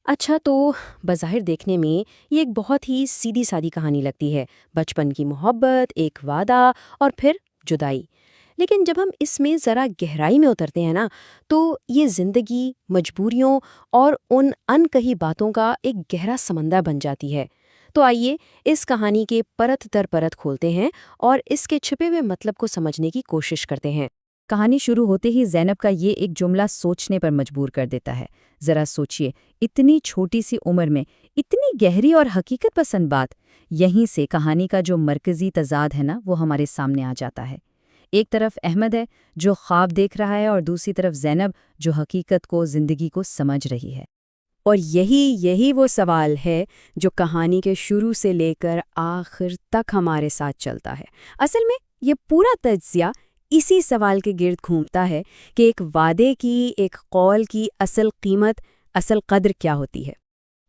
اچھا تو بظاہر دیکھنے میں یہ ایک بہت ہی سیدھی سادی کہانی لگتی ہے، بچپن کی محبت، ایک وعدہ اور پھر جدائی۔ لیکن جب ہم اس میں ذرا گہرائی میں اترتے ہیں نا، تو یہ زندگی، مجبوریوں اور ان کہی باتوں کا ایک گہرا سمندر بن جاتی ہے۔ تو آئیے اس کہانی کے پرت در پرت کھولتے ہیں اور اس کے چھپے ہوئے مطلب کو سمجھنے کی کوشش کرتے ہیں۔ کہانی شروع ہوتے ہی زینب کا یہ ایک جملہ سوچنے پر مجبور کر دیتا ہے۔ ذرا سوچئے، اتنی چھوٹی سی عمر میں اتنی گہری اور حقیقت پسند بات۔ یہیں سے کہانی کا جو مرکزی تضاد ہے نا، وہ ہمارے سامنے آ جاتا ہے۔ ایک طرف احمد ہے جو خواب دیکھ رہا ہے، اور دوسری طرف زینب جو حقیقت کو، زندگی کو سمجھ رہی ہے۔ اور یہی وہ سوال ہے جو کہانی کے شروع سے لے کر آخر تک ہمارے ساتھ چلتا ہے۔ اصل میں یہ پورا تجزیہ اسی سوال کے گرد گھومتا ہے کہ ایک وعدے کی، ایک قول کی اصل قیمت، اصل قدر کیا ہوتی ہے۔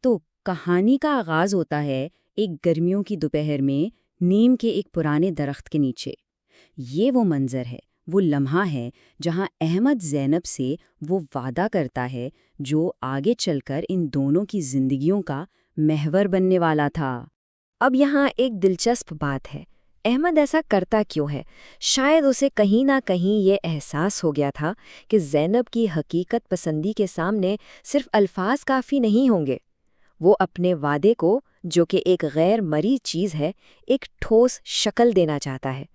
تو کہانی کا آغاز ہوتا ہے ایک گرمیوں کی دوپہر میں نیم کے ایک پرانے درخت کے نیچے۔ یہ وہ منظر ہے، وہ لمحہ ہے جہاں احمد زینب سے وہ وعدہ کرتا ہے جو آگے چل کر ان دونوں کی زندگیوں کا محور بننے والا تھا۔ اب یہاں ایک دلچسپ بات ہے، احمد ایسا کرتا کیوں ہے؟ شاید اسے کہیں نہ کہیں یہ احساس ہو گیا تھا کہ زینب کی حقیقت پسندی کے سامنے صرف الفاظ کافی نہیں ہوں گے۔ وہ اپنے وعدے کو، جو کہ ایک غیر مری چیز ہے، ایک ٹھوس شکل دینا چاہتا ہے،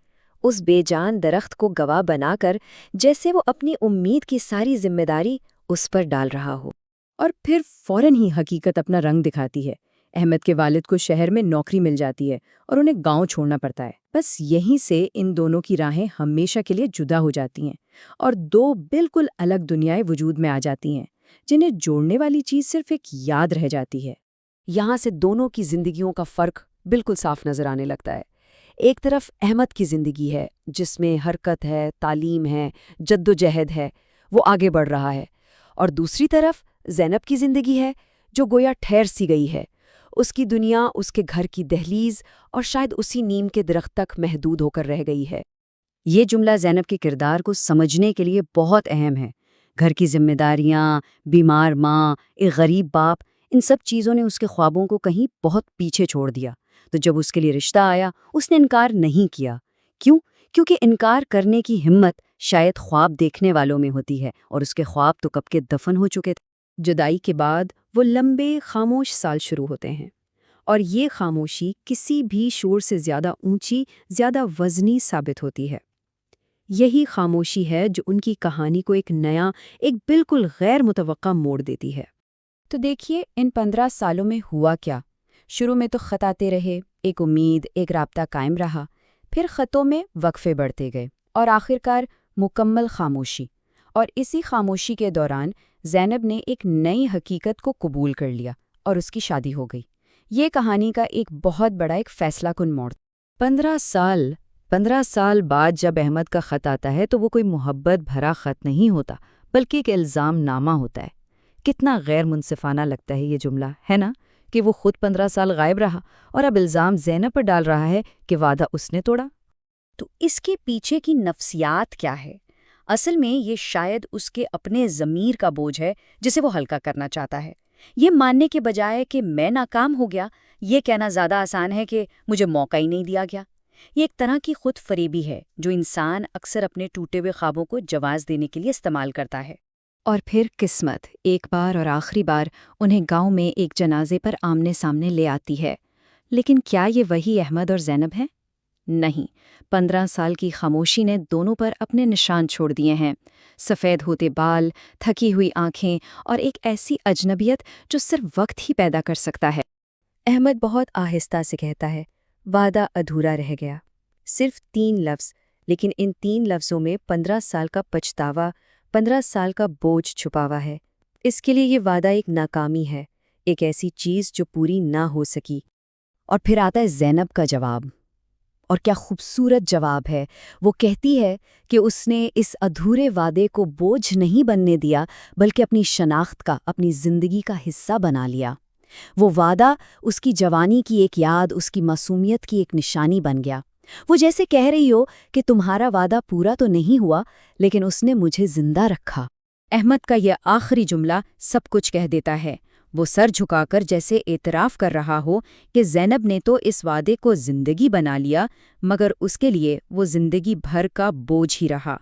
اس بے جان درخت کو گواہ بنا کر، جیسے وہ اپنی امید کی ساری ذمہ داری اس پر ڈال رہا ہو۔ اور پھر فوراً ہی حقیقت اپنا رنگ دکھاتی ہے۔ احمد کے والد کو شہر میں نوکری مل جاتی ہے اور انہیں گاؤں چھوڑنا پڑتا ہے۔ بس یہیں سے ان دونوں کی راہیں ہمیشہ کے لیے جدا ہو جاتی ہیں اور دو بالکل الگ دنیائیں وجود میں آ جاتی ہیں، جنہیں جوڑنے والی چیز صرف ایک یاد رہ جاتی ہے۔ یہاں سے دونوں کی زندگیوں کا فرق بالکل صاف نظر آنے لگتا ہے۔ ایک طرف احمد کی زندگی ہے جس میں حرکت ہے، تعلیم ہے، جد و جہد ہے، وہ آگے بڑھ رہا ہے، اور دوسری طرف زینب کی زندگی ہے جو گویا ٹھہر سی گئی ہے۔ اس کی دنیا اس کے گھر کی دہلیز اور شاید اسی نیم کے درخت تک محدود ہو کر رہ گئی ہے۔ یہ جملہ زینب کے کردار کو سمجھنے کے لیے بہت اہم ہے۔ گھر کی ذمہ داریاں، بیمار ماں، ایک غریب باپ، ان سب چیزوں نے اس کے خوابوں کو کہیں بہت پیچھے چھوڑ دیا۔ تو جب اس کے لیے رشتہ آیا، اس نے انکار نہیں کیا۔ کیوں؟ کیونکہ انکار کرنے کی ہمت شاید خواب دیکھنے والوں میں ہوتی ہے، اور اس کے خواب تو کب کے دفن ہو چکے تھے۔ جدائی کے بعد وہ لمبے خاموش سال شروع ہوتے ہیں، اور یہ خاموشی کسی بھی شور سے زیادہ اونچی، زیادہ وزنی ثابت ہوتی ہے۔ یہی خاموشی ہے جو ان کی کہانی کو ایک نیا، ایک بالکل غیر متوقع موڑ دیتی ہے۔ تو دیکھیے، ان 15 سالوں میں ہوا کیا؟ شروع میں تو خط آتے رہے، ایک امید، ایک رابطہ قائم رہا، پھر خطوں میں وقفے بڑھتے گئے، اور آخرکار مکمل خاموشی۔ اور اسی خاموشی کے دوران زینب نے ایک نئی حقیقت کو قبول کر لیا، اور اس کی شادی ہو گئی۔ یہ کہانی کا ایک بہت بڑا، ایک فیصلہ کن موڑ۔ 15 سال بعد جب احمد کا خط آتا ہے تو وہ کوئی محبت بھرا خط نہیں ہوتا، بلکہ ایک الزام نامہ ہوتا ہے۔ کتنا غیر منصفانہ لگتا ہے یہ جملہ، ہے نا؟ کہ وہ خود 15 سال غائب رہا اور اب الزام زینب پر ڈال رہا ہے کہ وعدہ اس نے توڑا۔ تو اس کے پیچھے کی نفسیات کیا ہے؟ اصل میں یہ شاید اس کے اپنے ضمیر کا بوجھ ہے جسے وہ ہلکا کرنا چاہتا ہے۔ یہ ماننے کے بجائے کہ میں ناکام ہو گیا، یہ کہنا زیادہ آسان ہے کہ مجھے موقع ہی نہیں دیا گیا۔ یہ ایک طرح کی خود فریبی ہے جو انسان اکثر اپنے ٹوٹے ہوئے خوابوں کو جواز دینے کے لیے استعمال کرتا ہے۔ اور پھر قسمت ایک بار اور آخری بار انہیں گاؤں میں ایک جنازے پر آمنے سامنے لے آتی ہے۔ لیکن کیا یہ وہی احمد اور زینب ہیں؟ نہیں، 15 سال کی خاموشی نے دونوں پر اپنے نشان چھوڑ دیے ہیں۔ سفید ہوتے بال، تھکی ہوئی آنکھیں، اور ایک ایسی اجنبیت جو صرف وقت ہی پیدا کر سکتا ہے۔ احمد بہت آہستہ سے کہتا ہے، وعدہ ادھورا رہ گیا۔ صرف 3 لفظ، لیکن ان 3 لفظوں میں 15 سال کا پچھتاوا، 15 سال کا بوجھ چھپا ہوا ہے۔ اس کے لیے یہ وعدہ ایک ناکامی ہے، ایک ایسی چیز جو پوری نہ ہو سکی۔ اور پھر آتا ہے زینب کا جواب، اور کیا خوبصورت جواب ہے۔ وہ کہتی ہے کہ اس نے اس ادھورے وعدے کو بوجھ نہیں بننے دیا، بلکہ اپنی شناخت کا، اپنی زندگی کا حصہ بنا لیا۔ وہ وعدہ اس کی جوانی کی ایک یاد، اس کی معصومیت کی ایک نشانی بن گیا۔ وہ جیسے کہہ رہی ہو کہ تمہارا وعدہ پورا تو نہیں ہوا، لیکن اس نے مجھے زندہ رکھا۔ احمد کا یہ آخری جملہ سب کچھ کہہ دیتا ہے۔ وہ سر جھکا کر جیسے اعتراف کر رہا ہو کہ زینب نے تو اس وعدے کو زندگی بنا لیا، مگر اس کے لیے وہ زندگی بھر کا بوجھ ہی رہا۔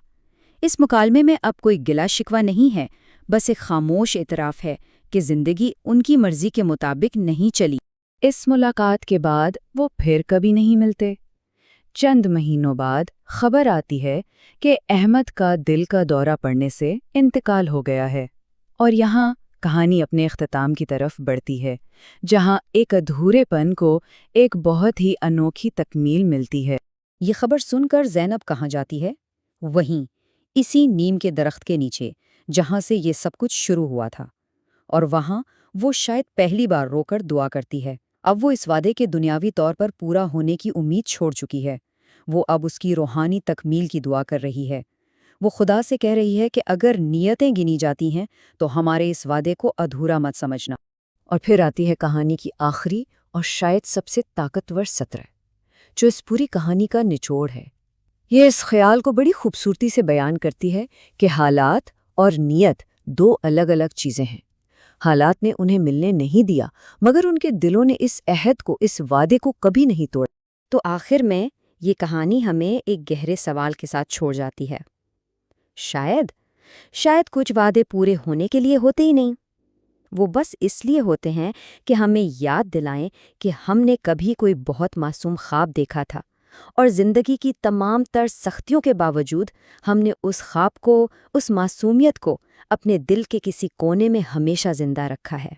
اس مکالمے میں اب کوئی گلا شکوہ نہیں ہے، بس ایک خاموش اعتراف ہے کہ زندگی ان کی مرضی کے مطابق نہیں چلی۔ اس ملاقات کے بعد وہ پھر کبھی نہیں ملتے۔ چند مہینوں بعد خبر آتی ہے کہ احمد کا دل کا دورہ پڑنے سے انتقال ہو گیا ہے، اور یہاں کہانی اپنے اختتام کی طرف بڑھتی ہے، جہاں ایک ادھورے پن کو ایک بہت ہی انوکھی تکمیل ملتی ہے۔ یہ خبر سن کر زینب کہاں جاتی ہے؟ وہیں، اسی نیم کے درخت کے نیچے، جہاں سے یہ سب کچھ شروع ہوا تھا، اور وہاں وہ شاید پہلی بار رو کر دعا کرتی ہے۔ اب وہ اس وعدے کے دنیاوی طور پر پورا ہونے کی امید چھوڑ چکی ہے، وہ اب اس کی روحانی تکمیل کی دعا کر رہی ہے۔ وہ خدا سے کہہ رہی ہے کہ اگر نیتیں گنی جاتی ہیں تو ہمارے اس وعدے کو ادھورا مت سمجھنا۔ اور پھر آتی ہے کہانی کی آخری اور شاید سب سے طاقتور سطر، جو اس پوری کہانی کا نچوڑ ہے۔ یہ اس خیال کو بڑی خوبصورتی سے بیان کرتی ہے کہ حالات اور نیت دو الگ الگ چیزیں ہیں۔ حالات نے انہیں ملنے نہیں دیا، مگر ان کے دلوں نے اس عہد کو، اس وعدے کو کبھی نہیں توڑا۔ تو آخر میں یہ کہانی ہمیں ایک گہرے سوال کے ساتھ چھوڑ جاتی ہے۔ شاید کچھ وعدے پورے ہونے کے لیے ہوتے ہی نہیں، وہ بس اس لیے ہوتے ہیں کہ ہمیں یاد دلائیں کہ ہم نے کبھی کوئی بہت معصوم خواب دیکھا تھا، اور زندگی کی تمام تر سختیوں کے باوجود ہم نے اس خواب کو، اس معصومیت کو اپنے دل کے کسی کونے میں ہمیشہ زندہ رکھا ہے۔